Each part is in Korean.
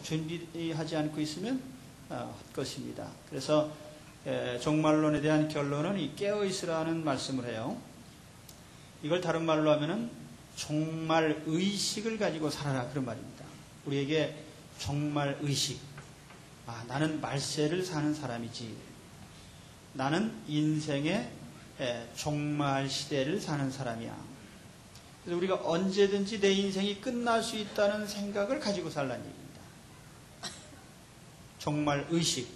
준비하지 않고 있으면 헛것입니다. 그래서 종말론에 대한 결론은 이 깨어있으라는 말씀을 해요. 이걸 다른 말로 하면은 종말 의식을 가지고 살아라, 그런 말입니다. 우리에게 종말 의식. 나는 말세를 사는 사람이지. 나는 인생의 종말 시대를 사는 사람이야. 그래서 우리가 언제든지 내 인생이 끝날 수 있다는 생각을 가지고 살라는 얘기입니다. 종말 의식.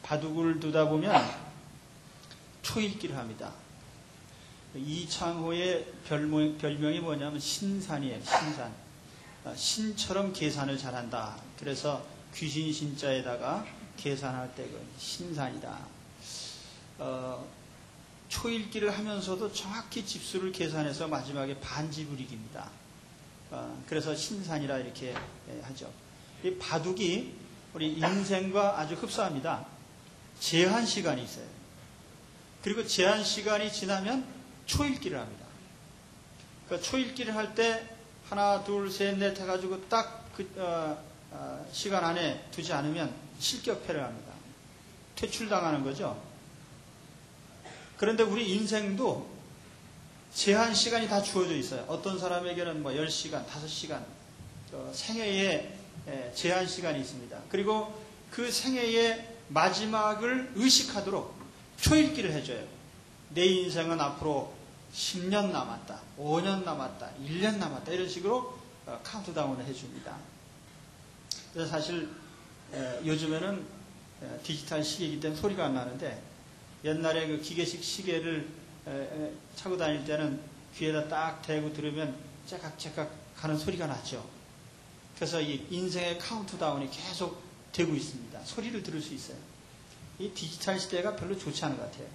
바둑을 두다 보면 초읽기를 합니다. 이창호의 별명이 뭐냐면 신산이에요. 신산. 신처럼 계산을 잘한다. 그래서 귀신 신자에다가 계산할 때 신산이다. 초읽기를 하면서도 정확히 집수를 계산해서 마지막에 반집을 이깁니다. 그래서 신산이라 이렇게 하죠. 이 바둑이 우리 인생과 아주 흡사합니다. 제한 시간이 있어요. 그리고 제한 시간이 지나면 초읽기를 합니다. 그러니까 초읽기를 할 때 하나, 둘, 셋, 넷 해가지고 딱 시간 안에 두지 않으면 실격패를 합니다. 퇴출당하는 거죠. 그런데 우리 인생도 제한 시간이 다 주어져 있어요. 어떤 사람에게는 10시간, 5시간, 생애에 제한 시간이 있습니다. 그리고 그 생애의 마지막을 의식하도록 초읽기를 해줘요. 내 인생은 앞으로 10년 남았다, 5년 남았다, 1년 남았다, 이런 식으로 카운트다운을 해줍니다. 그래서 사실 요즘에는 디지털 시계이기 때문에 소리가 안 나는데, 옛날에 그 기계식 시계를 차고 다닐 때는 귀에다 딱 대고 들으면 째깍째깍 가는 소리가 났죠. 그래서 이 인생의 카운트다운이 계속 되고 있습니다. 소리를 들을 수 있어요. 이 디지털 시대가 별로 좋지 않은 것 같아요.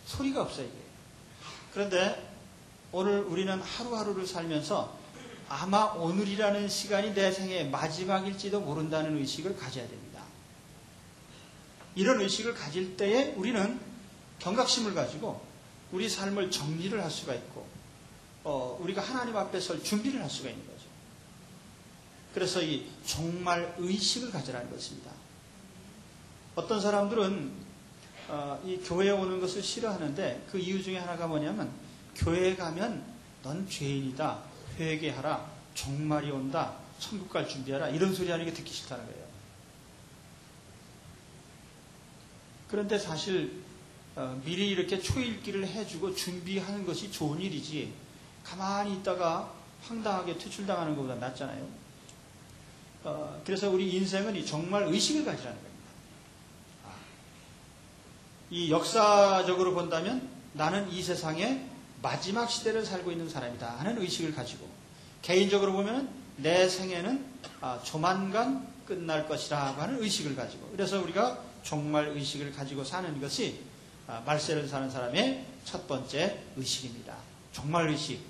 소리가 없어요, 이게. 그런데 오늘 우리는 하루하루를 살면서 아마 오늘이라는 시간이 내 생의 마지막일지도 모른다는 의식을 가져야 됩니다. 이런 의식을 가질 때에 우리는 경각심을 가지고 우리 삶을 정리를 할 수가 있고, 우리가 하나님 앞에 설 준비를 할 수가 있는 거죠. 그래서 이 종말 의식을 가져라는 것입니다. 어떤 사람들은 이 교회에 오는 것을 싫어하는데, 그 이유 중에 하나가 뭐냐면, 교회에 가면 넌 죄인이다, 회개하라, 종말이 온다, 천국 갈 준비하라, 이런 소리 하는 게 듣기 싫다는 거예요. 그런데 사실 미리 이렇게 초읽기를 해주고 준비하는 것이 좋은 일이지, 가만히 있다가 황당하게 퇴출당하는 것보다 낫잖아요. 그래서 우리 인생은 이 종말 의식을 가지라는 겁니다. 이 역사적으로 본다면 나는 이 세상의 마지막 시대를 살고 있는 사람이다 하는 의식을 가지고, 개인적으로 보면 내 생애는 조만간 끝날 것이라고 하는 의식을 가지고, 그래서 우리가 종말 의식을 가지고 사는 것이 말세를 사는 사람의 첫 번째 의식입니다. 종말 의식.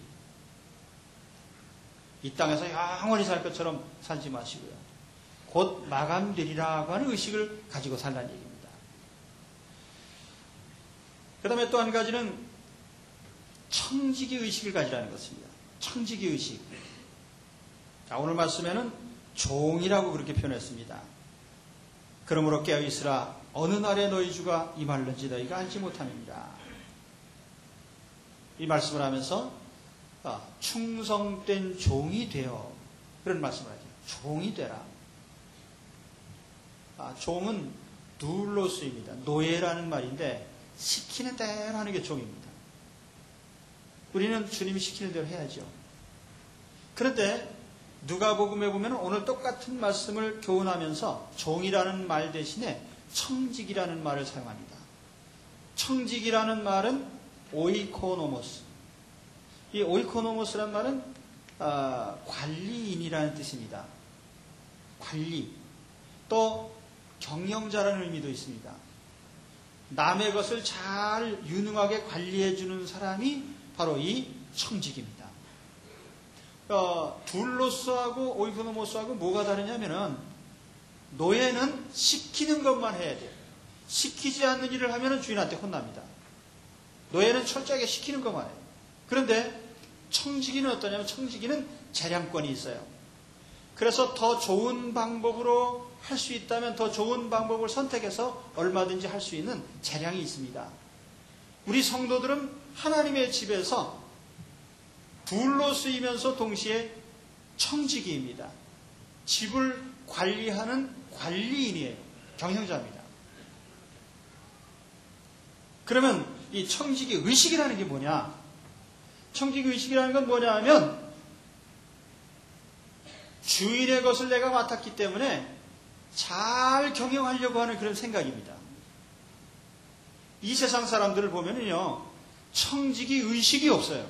이 땅에서 영원히 살 것처럼 살지 마시고요, 곧 마감되리라고 하는 의식을 가지고 살라는 얘기입니다. 그 다음에 또 한 가지는 청지기 의식을 가지라는 것입니다. 청지기 의식. 자, 오늘 말씀에는 종이라고 그렇게 표현했습니다. 그러므로 깨어있으라, 어느 날에 너희 주가 임할는지 너희가 알지 못함이니라. 이 말씀을 하면서 충성된 종이 되어, 그런 말씀을 하죠. 종이 되라. 종은 둘로스입니다. 노예라는 말인데, 시키는 대로 하는 게 종입니다. 우리는 주님이 시키는 대로 해야죠. 그런데 누가복음에 보면 오늘 똑같은 말씀을 교훈하면서 종이라는 말 대신에 청직이라는 말을 사용합니다. 청직이라는 말은 오이코노모스. 이 오이코노모스란 말은 관리인이라는 뜻입니다. 관리. 또 경영자라는 의미도 있습니다. 남의 것을 잘 유능하게 관리해주는 사람이 바로 이 청직입니다. 둘로스하고 오이코노모스하고 뭐가 다르냐면은, 노예는 시키는 것만 해야 돼요. 시키지 않는 일을 하면 주인한테 혼납니다. 노예는 철저하게 시키는 것만 해요. 그런데 청지기는 어떠냐면, 청지기는 재량권이 있어요. 그래서 더 좋은 방법으로 할 수 있다면 더 좋은 방법을 선택해서 얼마든지 할 수 있는 재량이 있습니다. 우리 성도들은 하나님의 집에서 둘로 쓰이면서 동시에 청지기입니다. 집을 관리하는 관리인이에요. 경영자입니다. 그러면 이 청지기 의식이라는 게 뭐냐? 청지기 의식이라는 건 뭐냐 하면 주인의 것을 내가 맡았기 때문에 잘 경영하려고 하는 그런 생각입니다. 이 세상 사람들을 보면요, 청지기 의식이 없어요.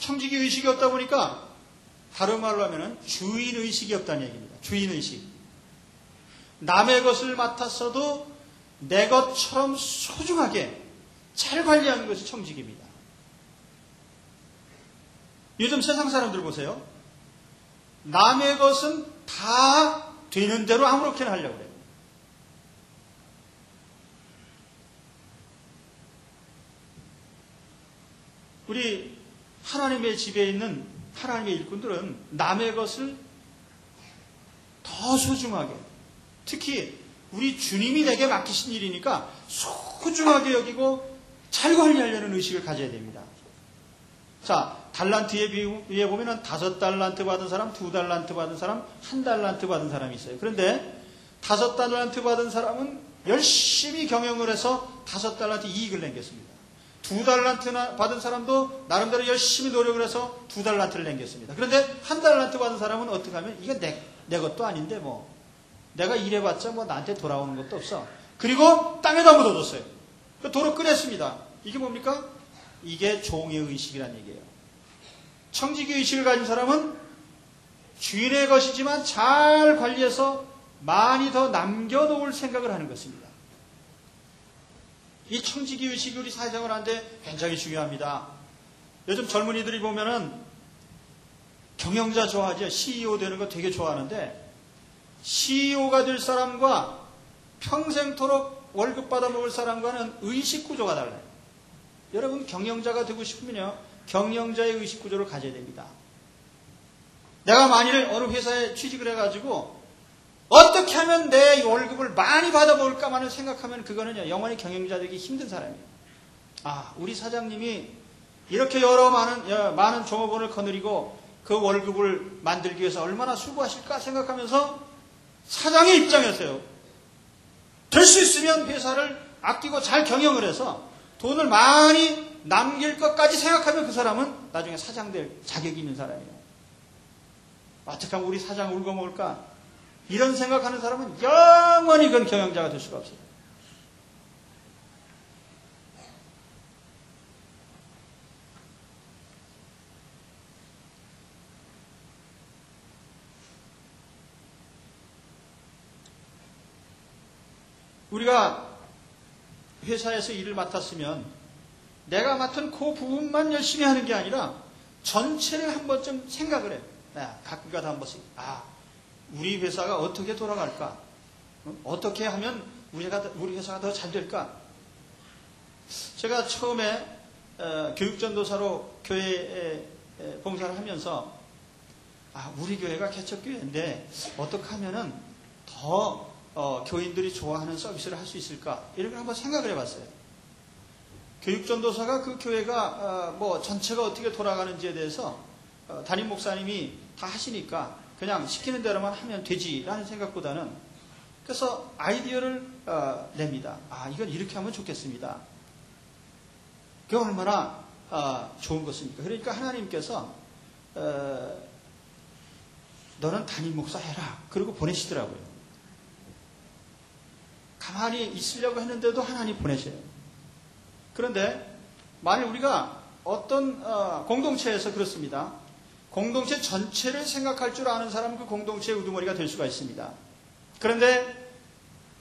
청지기 의식이 없다 보니까 다른 말로 하면 주인 의식이 없다는 얘기입니다. 주인 의식. 남의 것을 맡았어도 내 것처럼 소중하게 잘 관리하는 것이 청지기입니다. 요즘 세상 사람들 보세요. 남의 것은 다 되는 대로 아무렇게나 하려고 해요. 우리 하나님의 집에 있는 하나님의 일꾼들은 남의 것을 더 소중하게, 특히 우리 주님이 내게 맡기신 일이니까 소중하게 여기고 잘 관리하려는 의식을 가져야 됩니다. 자, 달란트에 비해 보면 5달란트 받은 사람, 2달란트 받은 사람, 1달란트 받은 사람이 있어요. 그런데 5달란트 받은 사람은 열심히 경영을 해서 5달란트 이익을 남겼습니다. 2달란트 받은 사람도 나름대로 열심히 노력을 해서 2달란트를 남겼습니다. 그런데 1달란트 받은 사람은 어떻게 하면 이게 내 것도 아닌데 뭐 내가 일해봤자 뭐 나한테 돌아오는 것도 없어. 그리고 땅에다 묻어뒀어요. 도로 꺼냈습니다. 이게 뭡니까? 이게 종의 의식이라는 얘기예요. 청지기 의식을 가진 사람은 주인의 것이지만 잘 관리해서 많이 더 남겨놓을 생각을 하는 것입니다. 이 청지기 의식이 우리 사회생활 하는데 굉장히 중요합니다. 요즘 젊은이들이 보면은 경영자 좋아하죠. CEO 되는 거 되게 좋아하는데 CEO가 될 사람과 평생토록 월급 받아 먹을 사람과는 의식 구조가 달라요. 여러분 경영자가 되고 싶으면요, 경영자의 의식 구조를 가져야 됩니다. 내가 만일 어느 회사에 취직을 해가지고 어떻게 하면 내 월급을 많이 받아먹을까만을 생각하면 그거는요, 영원히 경영자 되기 힘든 사람이에요. 아, 우리 사장님이 이렇게 여러 많은 종업원을 거느리고 그 월급을 만들기 위해서 얼마나 수고하실까 생각하면서 사장의 입장에서요, 될 수 있으면 회사를 아끼고 잘 경영을 해서 돈을 많이 남길 것까지 생각하면 그 사람은 나중에 사장 될 자격이 있는 사람이에요. 어떻게 하면 우리 사장 울고 먹을까? 이런 생각하는 사람은 영원히 그건 경영자가 될 수가 없어요. 우리가 회사에서 일을 맡았으면 내가 맡은 그 부분만 열심히 하는 게 아니라 전체를 한 번쯤 생각을 해요. 가끔가다 한 번씩. 우리 회사가 어떻게 돌아갈까? 어떻게 하면 우리 회사가 더 잘 될까? 제가 처음에 교육전도사로 교회에 봉사를 하면서 우리 교회가 개척교회인데 어떻게 하면은 더 교인들이 좋아하는 서비스를 할 수 있을까? 이런 걸 한번 생각을 해봤어요. 교육전도사가 그 교회가 전체가 어떻게 돌아가는지에 대해서 담임 목사님이 다 하시니까 그냥 시키는 대로만 하면 되지라는 생각보다는, 그래서 아이디어를 냅니다. 이건 이렇게 하면 좋겠습니다. 그게 얼마나 좋은 것입니까? 그러니까 하나님께서 너는 담임 목사 해라. 그러고 보내시더라고요. 가만히 있으려고 했는데도 하나님 보내셔요. 그런데 만일 우리가 어떤 공동체에서 그렇습니다. 공동체 전체를 생각할 줄 아는 사람은 그 공동체의 우두머리가 될 수가 있습니다. 그런데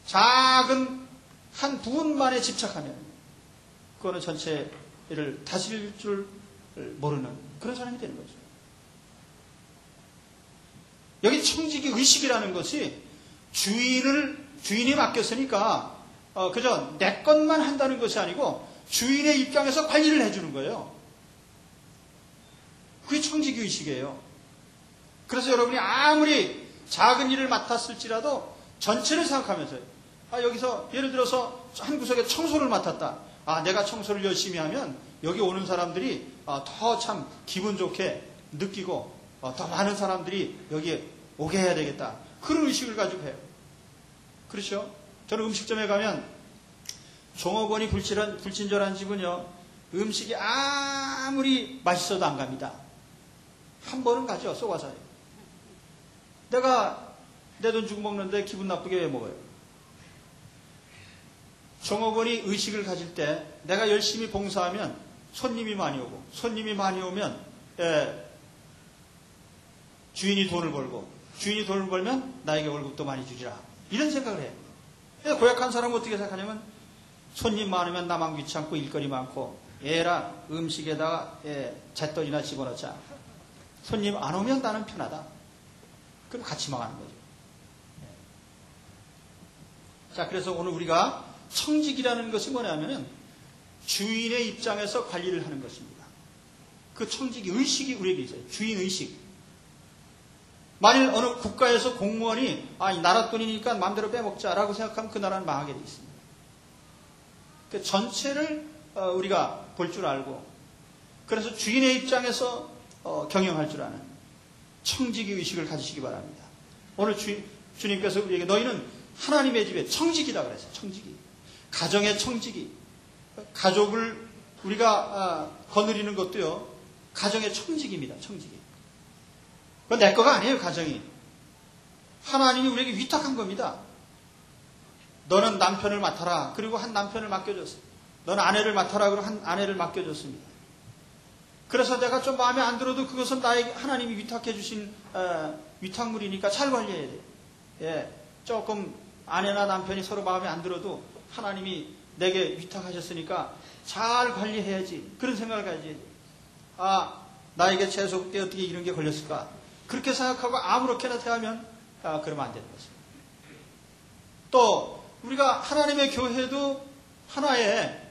작은 한 부분만에 집착하면 그거는 전체를 다스릴 줄 모르는 그런 사람이 되는 거죠. 여기 청지기 의식이라는 것이 주인이 맡겼으니까 그저 내 것만 한다는 것이 아니고 주인의 입장에서 관리를 해주는 거예요. 그게 청지기의식이에요. 그래서 여러분이 아무리 작은 일을 맡았을지라도 전체를 생각하면서요. 여기서 예를 들어서 한 구석에 청소를 맡았다. 내가 청소를 열심히 하면 여기 오는 사람들이 더 참 기분 좋게 느끼고 더 많은 사람들이 여기에 오게 해야 되겠다. 그런 의식을 가지고 해요. 그렇죠? 저는 음식점에 가면 종업원이 불친절한 집은요, 음식이 아무리 맛있어도 안 갑니다. 한 번은 가죠, 쏘아서요. 내가 내 돈 주고 먹는데 기분 나쁘게 왜 먹어요? 종업원이 의식을 가질 때 내가 열심히 봉사하면 손님이 많이 오고, 손님이 많이 오면 주인이 돈을 벌고, 주인이 돈을 벌면 나에게 월급도 많이 주리라. 이런 생각을 해요. 고약한 사람은 어떻게 생각하냐면 손님 많으면 나만 귀찮고 일거리 많고 얘라 음식에다가 잿더리나 집어넣자. 손님 안 오면 나는 편하다. 그럼 같이 망하는 거죠. 자, 그래서 오늘 우리가 청직이라는 것이 뭐냐면은 주인의 입장에서 관리를 하는 것입니다. 그 청직 의식이 우리에게 있어요. 주인 의식. 만일 어느 국가에서 공무원이 이 나라 돈이니까 마음대로 빼먹자라고 생각하면 그 나라는 망하게 돼 있습니다. 그 전체를 우리가 볼 줄 알고, 그래서 주인의 입장에서 경영할 줄 아는 청지기 의식을 가지시기 바랍니다. 오늘 주님께서 우리에게 너희는 하나님의 집에 청지기다 그랬어요. 청지기. 가정의 청지기. 가족을 우리가 거느리는 것도요, 가정의 청지기입니다. 청지기. 그건 내 거가 아니에요, 가정이. 하나님이 우리에게 위탁한 겁니다. 너는 남편을 맡아라. 그리고 한 남편을 맡겨줬어요. 너는 아내를 맡아라. 그리고 한 아내를 맡겨줬습니다. 그래서 내가 좀 마음에 안 들어도 그것은 나에게 하나님이 위탁해 주신 위탁물이니까 잘 관리해야 돼요. 예, 조금 아내나 남편이 서로 마음에 안 들어도 하나님이 내게 위탁하셨으니까 잘 관리해야지. 그런 생각을 가져야지. 나에게 재수없게 어떻게 이런 게 걸렸을까? 그렇게 생각하고 아무렇게나 대하면 그러면 안 되는 것입니다. 또 우리가 하나님의 교회도 하나의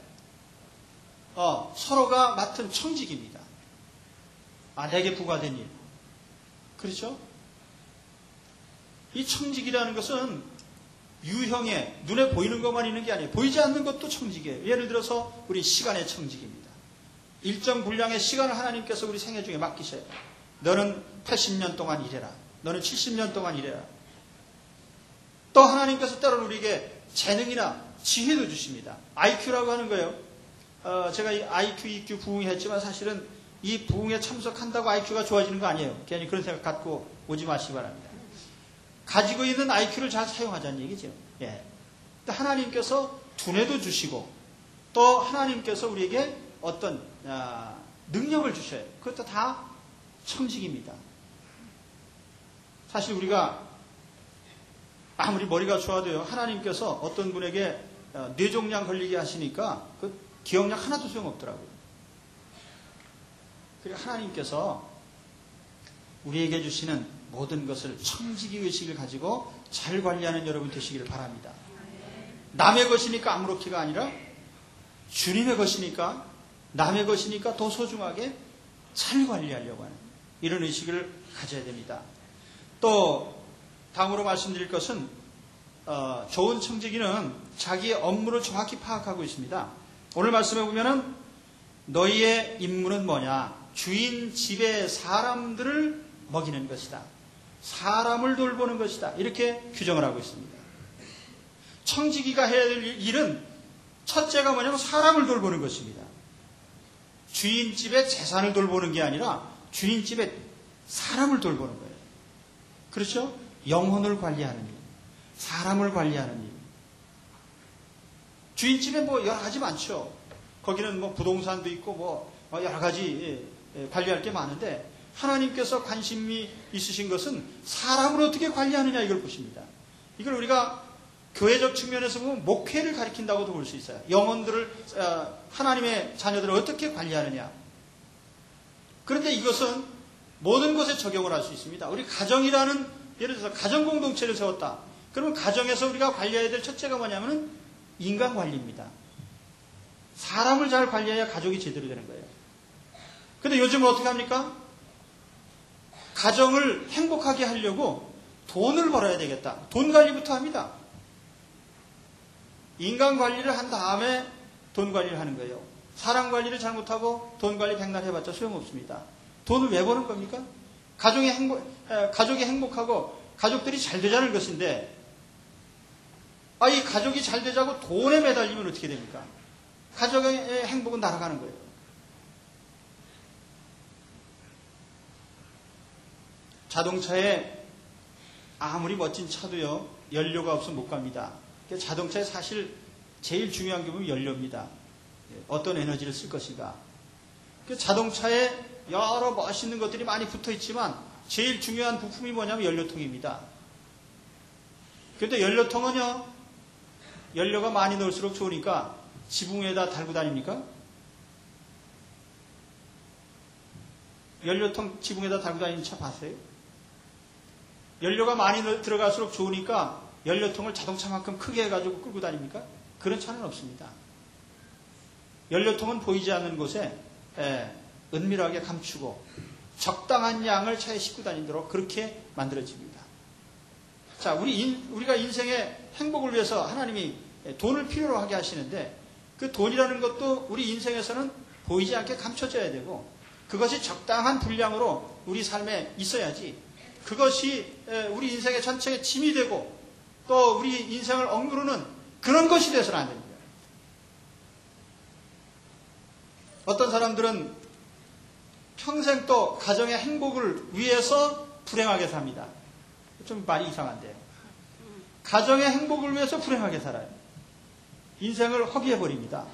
서로가 맡은 청직입니다. 내게 부과된 일. 그렇죠? 이 청직이라는 것은 유형의 눈에 보이는 것만 있는 게 아니에요. 보이지 않는 것도 청직이에요. 예를 들어서 우리 시간의 청직입니다. 일정 분량의 시간을 하나님께서 우리 생애 중에 맡기셔요. 너는 80년 동안 일해라. 너는 70년 동안 일해라. 또 하나님께서 때로는 우리에게 재능이나 지혜도 주십니다. IQ라고 하는 거예요. 제가 이 IQ, EQ 부흥했지만 사실은 이 부흥에 참석한다고 IQ가 좋아지는 거 아니에요. 괜히 그런 생각 갖고 오지 마시기 바랍니다. 가지고 있는 IQ를 잘 사용하자는 얘기죠. 예. 하나님께서 두뇌도 주시고 또 하나님께서 우리에게 어떤 능력을 주셔요. 그것도 다 청직입니다. 사실 우리가 아무리 머리가 좋아도요, 하나님께서 어떤 분에게 뇌종양 걸리게 하시니까 그 기억력 하나도 소용없더라고요. 그러니까 하나님께서 우리에게 주시는 모든 것을 청지기 의식을 가지고 잘 관리하는 여러분 되시기를 바랍니다. 남의 것이니까 아무렇게가 아니라 주님의 것이니까, 남의 것이니까 더 소중하게 잘 관리하려고 하는 이런 의식을 가져야 됩니다. 또 다음으로 말씀드릴 것은 좋은 청지기는 자기의 업무를 정확히 파악하고 있습니다. 오늘 말씀해 보면은 너희의 임무는 뭐냐? 주인 집의 사람들을 먹이는 것이다. 사람을 돌보는 것이다. 이렇게 규정을 하고 있습니다. 청지기가 해야 될 일은 첫째가 뭐냐면 사람을 돌보는 것입니다. 주인 집의 재산을 돌보는 게 아니라 주인 집의 사람을 돌보는 거예요. 그렇죠? 영혼을 관리하는 일, 사람을 관리하는 일. 주인 집에 뭐 여러 가지 많죠. 거기는 뭐 부동산도 있고 뭐 여러 가지 관리할 게 많은데 하나님께서 관심이 있으신 것은 사람을 어떻게 관리하느냐 이걸 보십니다. 이걸 우리가 교회적 측면에서 보면 목회를 가리킨다고도 볼 수 있어요. 영혼들을 하나님의 자녀들을 어떻게 관리하느냐. 그런데 이것은 모든 것에 적용을 할 수 있습니다. 우리 가정이라는 예를 들어서 가정 공동체를 세웠다. 그러면 가정에서 우리가 관리해야 될 첫째가 뭐냐면은 인간 관리입니다. 사람을 잘 관리해야 가족이 제대로 되는 거예요. 근데 요즘은 어떻게 합니까? 가정을 행복하게 하려고 돈을 벌어야 되겠다. 돈 관리부터 합니다. 인간 관리를 한 다음에 돈 관리를 하는 거예요. 사람 관리를 잘못하고 돈 관리 백날 해봤자 소용없습니다. 돈을 왜 버는 겁니까? 가족이 행복하고 가족들이 잘 되자는 것인데, 이 가족이 잘 되자고 돈에 매달리면 어떻게 됩니까? 가족의 행복은 날아가는 거예요. 자동차에 아무리 멋진 차도요, 연료가 없으면 못 갑니다. 자동차에 사실 제일 중요한 게 보면 연료입니다. 어떤 에너지를 쓸 것인가. 자동차에 여러 멋있는 것들이 많이 붙어 있지만 제일 중요한 부품이 뭐냐면 연료통입니다. 그런데 연료통은요, 연료가 많이 넣을수록 좋으니까 지붕 위에다 달고 다닙니까? 연료통 지붕에다 달고 다니는 차 봤어요? 연료가 많이 들어갈수록 좋으니까 연료통을 자동차만큼 크게 해가지고 끌고 다닙니까? 그런 차는 없습니다. 연료통은 보이지 않는 곳에 은밀하게 감추고 적당한 양을 차에 싣고 다니도록 그렇게 만들어집니다. 자, 우리가 인생의 행복을 위해서 하나님이 돈을 필요로 하게 하시는데, 그 돈이라는 것도 우리 인생에서는 보이지 않게 감춰져야 되고, 그것이 적당한 분량으로 우리 삶에 있어야지, 그것이 우리 인생의 전체의 짐이 되고 또 우리 인생을 억누르는 그런 것이 돼서는 안 됩니다. 어떤 사람들은 평생 또 가정의 행복을 위해서 불행하게 삽니다. 좀 말이 이상한데요. 가정의 행복을 위해서 불행하게 살아요. 인생을 허비해버립니다.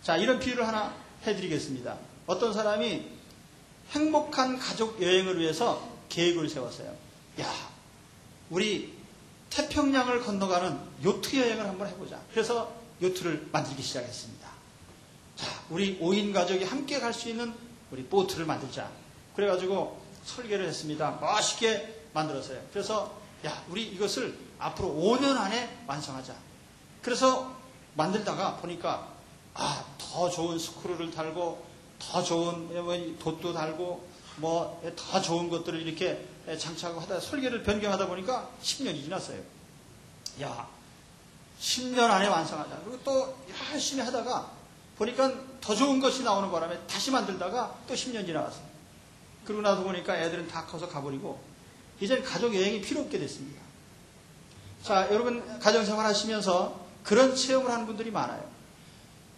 자, 이런 비유를 하나 해드리겠습니다. 어떤 사람이 행복한 가족 여행을 위해서 계획을 세웠어요. 야, 우리 태평양을 건너가는 요트 여행을 한번 해보자. 그래서 요트를 만들기 시작했습니다. 자, 우리 5인 가족이 함께 갈 수 있는 우리 보트를 만들자. 그래가지고 설계를 했습니다. 멋있게 만들었어요. 그래서 야, 우리 이것을 앞으로 5년 안에 완성하자. 그래서 만들다가 보니까 더 좋은 스크루를 달고 더 좋은 돛도 달고 더 좋은 것들을 이렇게 장착하고 하다 설계를 변경하다 보니까 10년이 지났어요. 야, 10년 안에 완성하자. 그리고 또 열심히 하다가 보니까 더 좋은 것이 나오는 바람에 다시 만들다가 또 10년 지나갔어요. 그러고 나서 보니까 애들은 다 커서 가버리고 이제는 가족 여행이 필요 없게 됐습니다. 자, 여러분 가정생활 하시면서 그런 체험을 하는 분들이 많아요.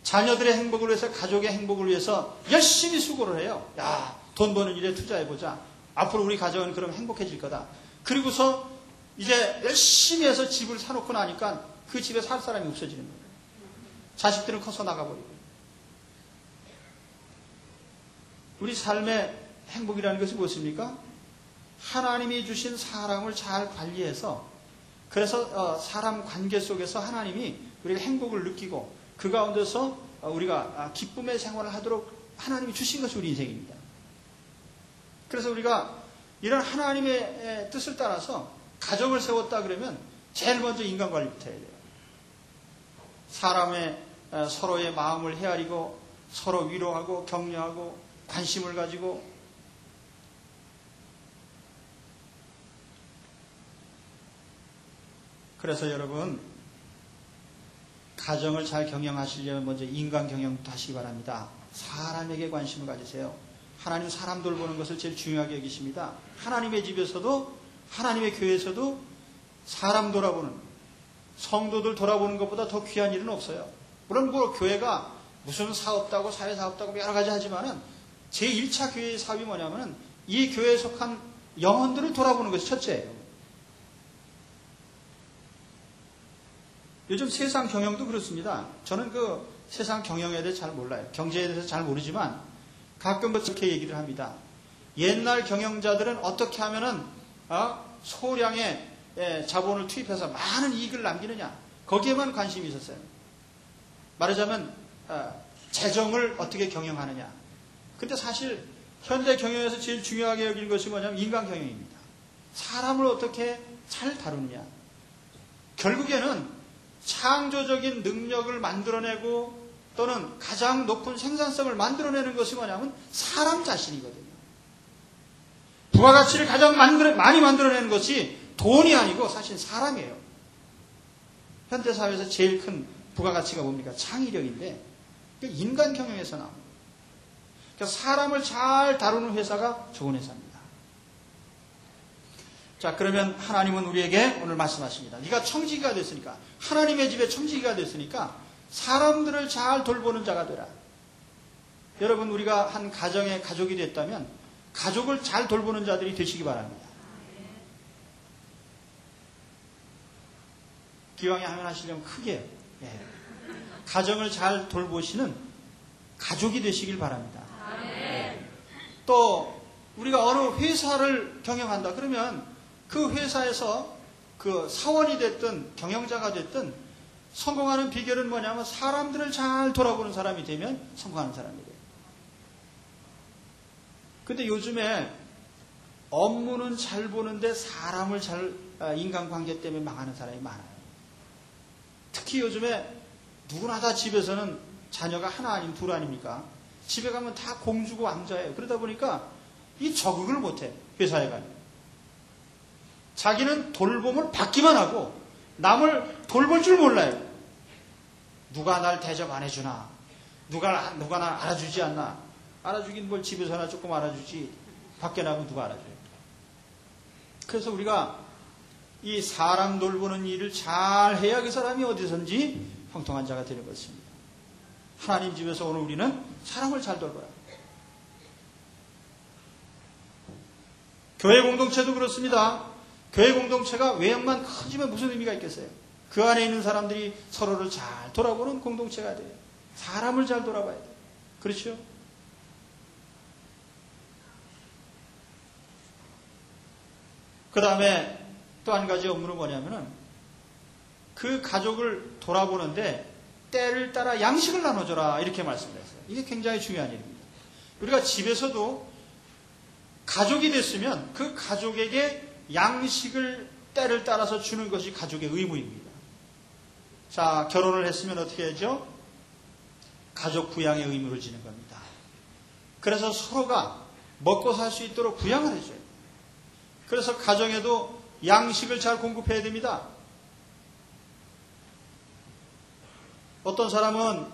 자녀들의 행복을 위해서, 가족의 행복을 위해서 열심히 수고를 해요. 야, 돈 버는 일에 투자해보자. 앞으로 우리 가정은 그럼 행복해질 거다. 그리고서 이제 열심히 해서 집을 사놓고 나니까 그 집에 살 사람이 없어지는 거예요. 자식들은 커서 나가버리고. 우리 삶의 행복이라는 것이 무엇입니까? 하나님이 주신 사람을 잘 관리해서, 그래서 사람 관계 속에서 하나님이 우리가 행복을 느끼고 그 가운데서 우리가 기쁨의 생활을 하도록 하나님이 주신 것이 우리 인생입니다. 그래서 우리가 이런 하나님의 뜻을 따라서 가정을 세웠다 그러면 제일 먼저 인간관리부터 해야 돼요. 사람의 서로의 마음을 헤아리고 서로 위로하고 격려하고 관심을 가지고, 그래서 여러분 가정을 잘 경영하시려면 먼저 인간 경영부터 하시기 바랍니다. 사람에게 관심을 가지세요. 하나님 사람 돌보는 것을 제일 중요하게 여기십니다. 하나님의 집에서도 하나님의 교회에서도 사람 돌아보는, 성도들 돌아보는 것보다 더 귀한 일은 없어요. 물론 교회가 무슨 사업다고 사회사업다고 여러 가지 하지만은 제1차 교회의 사업이 뭐냐면은 이 교회에 속한 영혼들을 돌아보는 것이 첫째예요. 요즘 세상 경영도 그렇습니다. 저는 그 세상 경영에 대해 잘 몰라요. 경제에 대해서 잘 모르지만 가끔 그렇게 얘기를 합니다. 옛날 경영자들은 어떻게 하면은 소량의 자본을 투입해서 많은 이익을 남기느냐, 거기에만 관심이 있었어요. 말하자면 재정을 어떻게 경영하느냐. 근데 사실 현대 경영에서 제일 중요하게 여기는 것이 뭐냐면 인간 경영입니다. 사람을 어떻게 잘 다루느냐. 결국에는 창조적인 능력을 만들어내고 또는 가장 높은 생산성을 만들어내는 것이 뭐냐면 사람 자신이거든요. 부가가치를 가장 많이 만들어내는 것이 돈이 아니고 사실 사람이에요. 현대사회에서 제일 큰 부가가치가 뭡니까? 창의력인데 인간 경영에서 나옵니다. 그러니까 사람을 잘 다루는 회사가 좋은 회사입니다. 자, 그러면 하나님은 우리에게 오늘 말씀하십니다. 네가 청지기가 됐으니까, 하나님의 집에 청지기가 됐으니까 사람들을 잘 돌보는 자가 되라. 여러분, 우리가 한 가정의 가족이 됐다면 가족을 잘 돌보는 자들이 되시기 바랍니다. 기왕에 하면 하시려면 크게, 가정을 잘 돌보시는 가족이 되시길 바랍니다. 또 우리가 어느 회사를 경영한다 그러면 그 회사에서 그 사원이 됐든 경영자가 됐든 성공하는 비결은 뭐냐면 사람들을 잘 돌아보는 사람이 되면 성공하는 사람이 돼요. 근데 요즘에 업무는 잘 보는데 사람을 인간관계 때문에 망하는 사람이 많아요. 특히 요즘에 누구나 다 집에서는 자녀가 하나 아니면 둘 아닙니까? 집에 가면 다 공주고 왕자예요. 그러다 보니까 이 적응을 못해. 회사에 가면. 자기는 돌봄을 받기만 하고 남을 돌볼 줄 몰라요. 누가 날 대접 안 해주나? 누가 날 알아주지 않나? 알아주긴 뭘 집에서나 조금 알아주지. 밖에 나가면 누가 알아줘요? 그래서 우리가 이 사람 돌보는 일을 잘 해야 그 사람이 어디선지 형통한 자가 되는 것입니다. 하나님 집에서 오늘 우리는 사람을 잘 돌봐라. 교회 공동체도 그렇습니다. 교회 공동체가 외형만 커지면 무슨 의미가 있겠어요? 그 안에 있는 사람들이 서로를 잘 돌아보는 공동체가 돼요. 사람을 잘 돌아봐야 돼요. 그렇죠? 그 다음에 또 한 가지 업무는 뭐냐면은 그 가족을 돌아보는데 때를 따라 양식을 나눠줘라 이렇게 말씀을 했어요. 이게 굉장히 중요한 일입니다. 우리가 집에서도 가족이 됐으면 그 가족에게 양식을 때를 따라서 주는 것이 가족의 의무입니다. 자, 결혼을 했으면 어떻게 하죠? 가족 부양의 의무를 지는 겁니다. 그래서 서로가 먹고 살 수 있도록 부양을 해줘요. 그래서 가정에도 양식을 잘 공급해야 됩니다. 어떤 사람은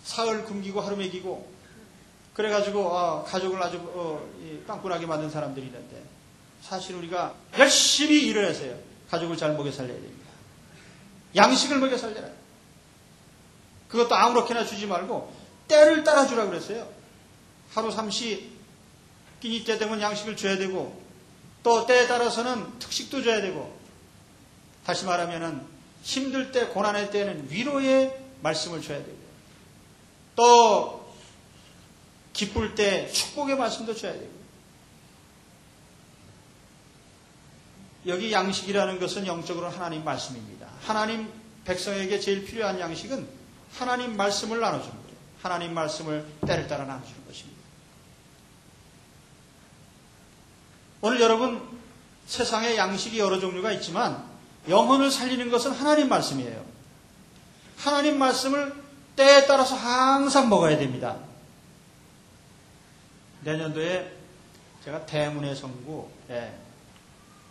사흘 굶기고 하루 먹이고 그래가지고 가족을 아주 빵꾸나게 만든 사람들이 있는데 사실 우리가 열심히 일을 해서요. 가족을 잘 먹여 살려야 됩니다. 양식을 먹여 살려라. 그것도 아무렇게나 주지 말고 때를 따라 주라고 그랬어요. 하루 삼시 끼니 때 되면 양식을 줘야 되고 또 때에 따라서는 특식도 줘야 되고 다시 말하면은 힘들 때 고난의 때는 위로의 말씀을 줘야 되고 또 기쁠 때 축복의 말씀도 줘야 되고 여기 양식이라는 것은 영적으로 하나님 말씀입니다. 하나님 백성에게 제일 필요한 양식은 하나님 말씀을 나눠주는 거예요. 하나님 말씀을 때를 따라 나눠주는 것입니다. 오늘 여러분 세상에 양식이 여러 종류가 있지만 영혼을 살리는 것은 하나님 말씀이에요. 하나님 말씀을 때에 따라서 항상 먹어야 됩니다. 내년도에 제가 대문의 성구,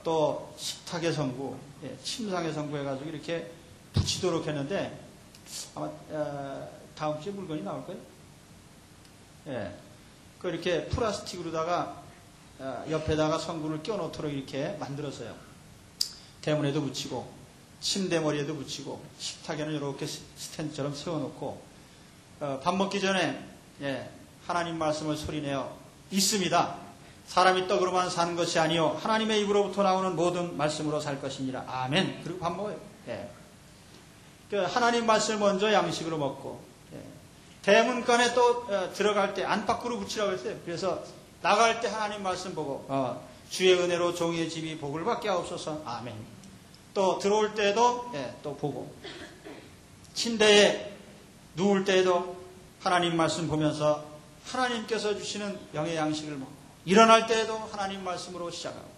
또 식탁의 성구, 침상의 성구 해가지고 이렇게 붙이도록 했는데 아마 다음 주에 물건이 나올 거예요. 그 이렇게 플라스틱으로다가 옆에다가 성구를 껴놓도록 이렇게 만들었어요. 대문에도 붙이고 침대 머리에도 붙이고 식탁에는 이렇게 스탠드처럼 세워놓고 밥 먹기 전에 하나님 말씀을 소리내어 있습니다. 사람이 떡으로만 사는 것이 아니요 하나님의 입으로부터 나오는 모든 말씀으로 살 것이니라. 아멘. 그리고 밥 먹어요. 하나님 말씀을 먼저 양식으로 먹고 대문간에 또 들어갈 때 안팎으로 붙이라고 했어요. 그래서 나갈 때 하나님 말씀 보고 주의 은혜로 종이의 집이 복을 받게 하옵소서. 아멘. 또 들어올 때도 또 보고 침대에 누울 때에도 하나님 말씀 보면서 하나님께서 주시는 영의 양식을 먹고 일어날 때에도 하나님 말씀으로 시작하고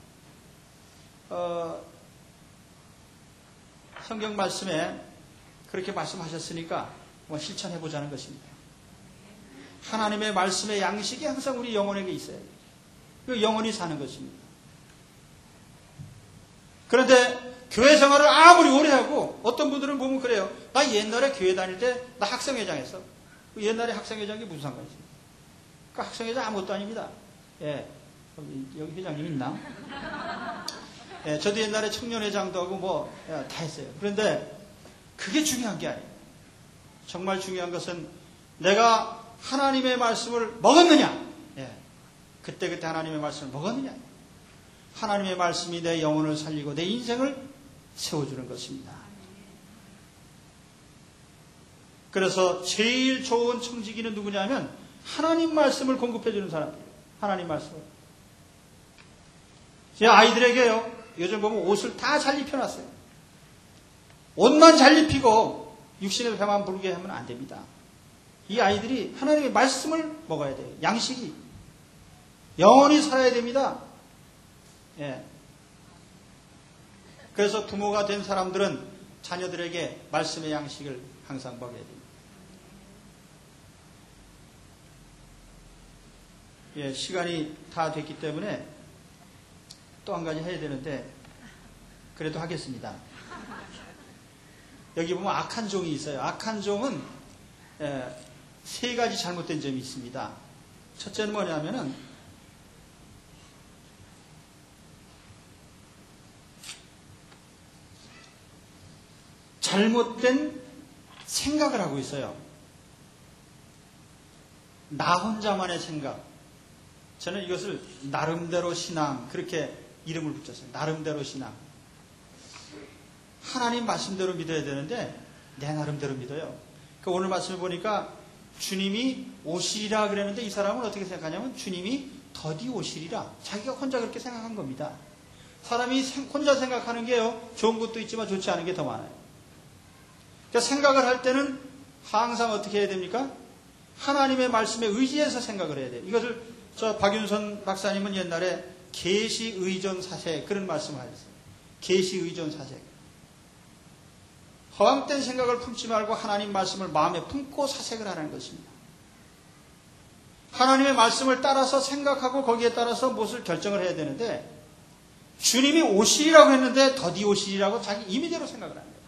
성경 말씀에 그렇게 말씀하셨으니까 실천해보자는 것입니다. 하나님의 말씀의 양식이 항상 우리 영혼에게 있어요. 영원히 사는 것입니다. 그런데 교회 생활을 아무리 오래 하고 어떤 분들은 보면 그래요. 나 옛날에 교회 다닐 때 나 학생회장 했어. 옛날에 학생회장이 무슨 상관이 있습니까? 그 학생회장 아무것도 아닙니다. 예. 여기 회장님 있나? 예, 저도 옛날에 청년회장도 하고 뭐 다 했어요. 그런데 그게 중요한 게 아니에요. 정말 중요한 것은 내가 하나님의 말씀을 먹었느냐? 예. 그때 하나님의 말씀을 먹었느냐? 하나님의 말씀이 내 영혼을 살리고 내 인생을 세워주는 것입니다. 그래서 제일 좋은 청지기는 누구냐면 하나님 말씀을 공급해주는 사람이에요. 하나님 말씀을. 제 아이들에게요. 요즘 보면 옷을 다 잘 입혀놨어요. 옷만 잘 입히고 육신의 배만 부르게 하면 안 됩니다. 이 아이들이 하나님의 말씀을 먹어야 돼요. 양식이. 영원히 살아야 됩니다. 예. 그래서 부모가 된 사람들은 자녀들에게 말씀의 양식을 항상 먹여야 됩니다. 예, 시간이 다 됐기 때문에 또 한 가지 해야 되는데 그래도 하겠습니다. 여기 보면 악한 종이 있어요. 악한 종은 세 가지 잘못된 점이 있습니다. 첫째는 뭐냐면은 잘못된 생각을 하고 있어요. 나 혼자만의 생각. 저는 이것을 나름대로 신앙 그렇게 이름을 붙였어요. 나름대로 신앙. 하나님 말씀대로 믿어야 되는데 내 나름대로 믿어요. 그러니까 오늘 말씀을 보니까 주님이 오시리라 그랬는데 이 사람은 어떻게 생각하냐면 주님이 더디 오시리라. 자기가 혼자 그렇게 생각한 겁니다. 사람이 혼자 생각하는 게요. 좋은 것도 있지만 좋지 않은 게 더 많아요. 그러니까 생각을 할 때는 항상 어떻게 해야 됩니까? 하나님의 말씀에 의지해서 생각을 해야 돼요. 이것을 저 박윤선 박사님은 옛날에 계시의존사색 그런 말씀을 하셨어요. 계시의존사색. 허황된 생각을 품지 말고 하나님 말씀을 마음에 품고 사색을 하라는 것입니다. 하나님의 말씀을 따라서 생각하고 거기에 따라서 무엇을 결정을 해야 되는데 주님이 오시리라고 했는데 더디 오시리라고 자기 임의대로 생각을 합니다.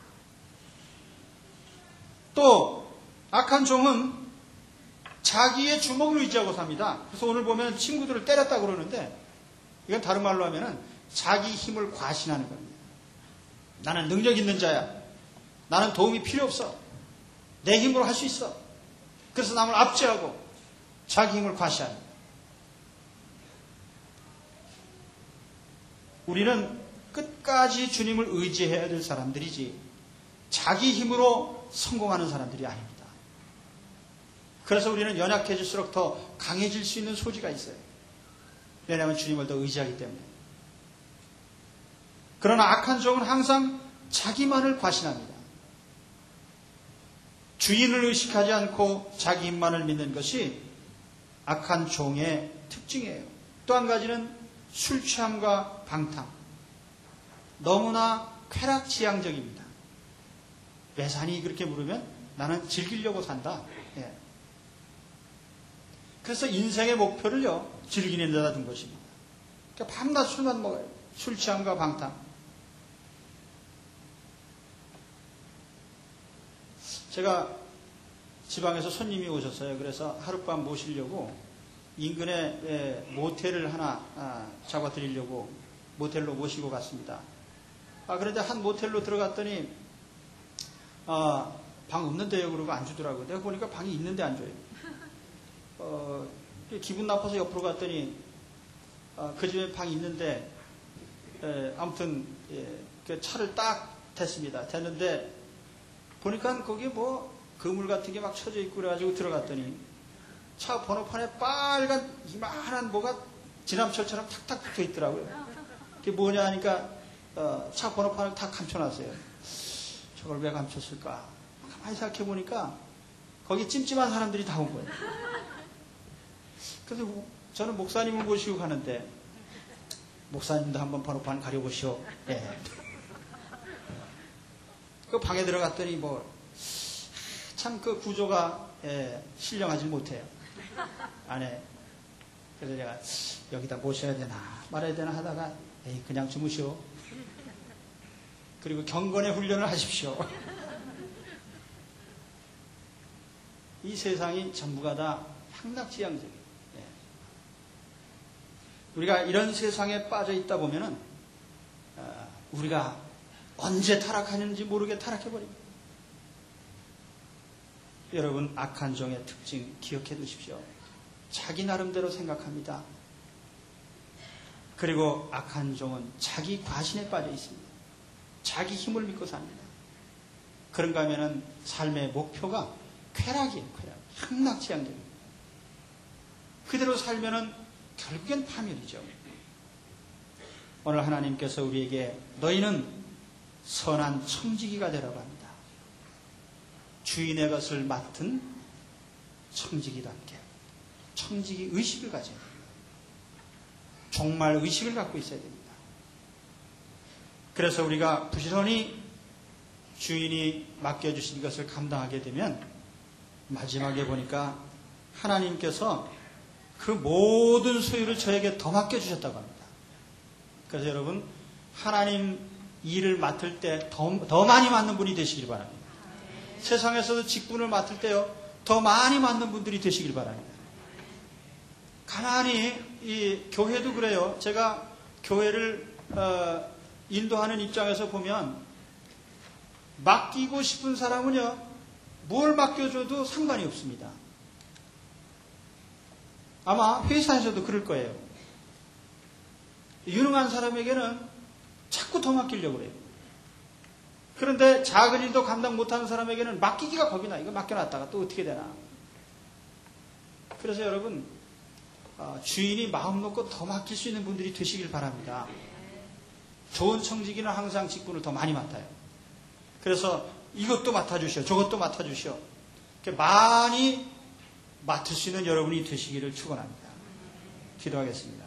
또 악한 종은 자기의 주먹을 의지하고 삽니다. 그래서 오늘 보면 친구들을 때렸다고 그러는데 이건 다른 말로 하면은 자기 힘을 과신하는 겁니다. 나는 능력 있는 자야. 나는 도움이 필요 없어. 내 힘으로 할 수 있어. 그래서 남을 압제하고 자기 힘을 과시하는 거예요. 우리는 끝까지 주님을 의지해야 될 사람들이지 자기 힘으로 성공하는 사람들이 아닙니다. 그래서 우리는 연약해질수록 더 강해질 수 있는 소지가 있어요. 왜냐하면 주님을 더 의지하기 때문에. 그러나 악한 종은 항상 자기만을 과신합니다. 주인을 의식하지 않고 자기 힘만을 믿는 것이 악한 종의 특징이에요. 또 한 가지는 술 취함과 방탕. 너무나 쾌락지향적입니다. 왜 사니? 그렇게 물으면 나는 즐기려고 산다. 예. 그래서 인생의 목표를요, 즐기는 데다 둔 것입니다. 그러니까 밤낮 술만 먹어요. 술 취함과 방탕. 제가 지방에서 손님이 오셨어요. 그래서 하룻밤 모시려고 인근에 모텔을 하나 잡아드리려고 모텔로 모시고 갔습니다. 그런데 한 모텔로 들어갔더니 방 없는데요 그러고 안 주더라고요. 내가 보니까 방이 있는데 안 줘요. 기분 나빠서 옆으로 갔더니 그 집에 방이 있는데 아무튼 그 차를 딱 댔습니다. 댔는데 보니까 거기에 뭐 그물 같은 게 막 쳐져 있고 그래가지고 들어갔더니 차 번호판에 빨간 이만한 뭐가 지남철처럼 탁탁 붙어 있더라고요. 그게 뭐냐 하니까 차 번호판을 다 감춰놨어요. 저걸 왜 감췄을까? 가만히 생각해 보니까 거기 찜찜한 사람들이 다 온 거예요. 그래서 저는 목사님을 모시고 가는데 목사님도 한번 번호판 가려보시오. 예. 그 방에 들어갔더니 참 그 구조가 신령하지 못해요. 안에 그래서 제가 여기다 모셔야 되나 말아야 되나 하다가 에이 그냥 주무시오. 그리고 경건의 훈련을 하십시오. 이 세상이 전부가 다 향락지향적이에요. 우리가 이런 세상에 빠져 있다 보면은 우리가 언제 타락하는지 모르게 타락해버립니다. 여러분, 악한 종의 특징 기억해 두십시오. 자기 나름대로 생각합니다. 그리고 악한 종은 자기 과신에 빠져 있습니다. 자기 힘을 믿고 삽니다. 그런가 하면은 삶의 목표가 쾌락이에요. 쾌락. 향락지향적입니다. 그대로 살면은 결국엔 파멸이죠. 오늘 하나님께서 우리에게 너희는 선한 청지기가 되라고 합니다. 주인의 것을 맡은 청지기답게 청지기 의식을 가져야 됩니다. 종말 의식을 갖고 있어야 됩니다. 그래서 우리가 부지런히 주인이 맡겨주신 것을 감당하게 되면 마지막에 보니까 하나님께서 그 모든 소유를 저에게 더 맡겨주셨다고 합니다. 그래서 여러분, 하나님 일을 맡을 때 더 많이 맡는 분이 되시길 바랍니다. 세상에서도 직분을 맡을 때요, 더 많이 맡는 분들이 되시길 바랍니다. 가만히 이 교회도 그래요. 제가 교회를 인도하는 입장에서 보면 맡기고 싶은 사람은요, 뭘 맡겨줘도 상관이 없습니다. 아마 회사에서도 그럴 거예요. 유능한 사람에게는 자꾸 더 맡기려고 그래요. 그런데 작은 일도 감당 못하는 사람에게는 맡기기가 겁이 나. 이거 맡겨놨다가 또 어떻게 되나. 그래서 여러분, 주인이 마음 놓고 더 맡길 수 있는 분들이 되시길 바랍니다. 좋은 청지기는 항상 직분을 더 많이 맡아요. 그래서 이것도 맡아주시오, 저것도 맡아주시오. 이렇게 많이 맡을 수 있는 여러분이 되시기를 축원합니다. 기도하겠습니다.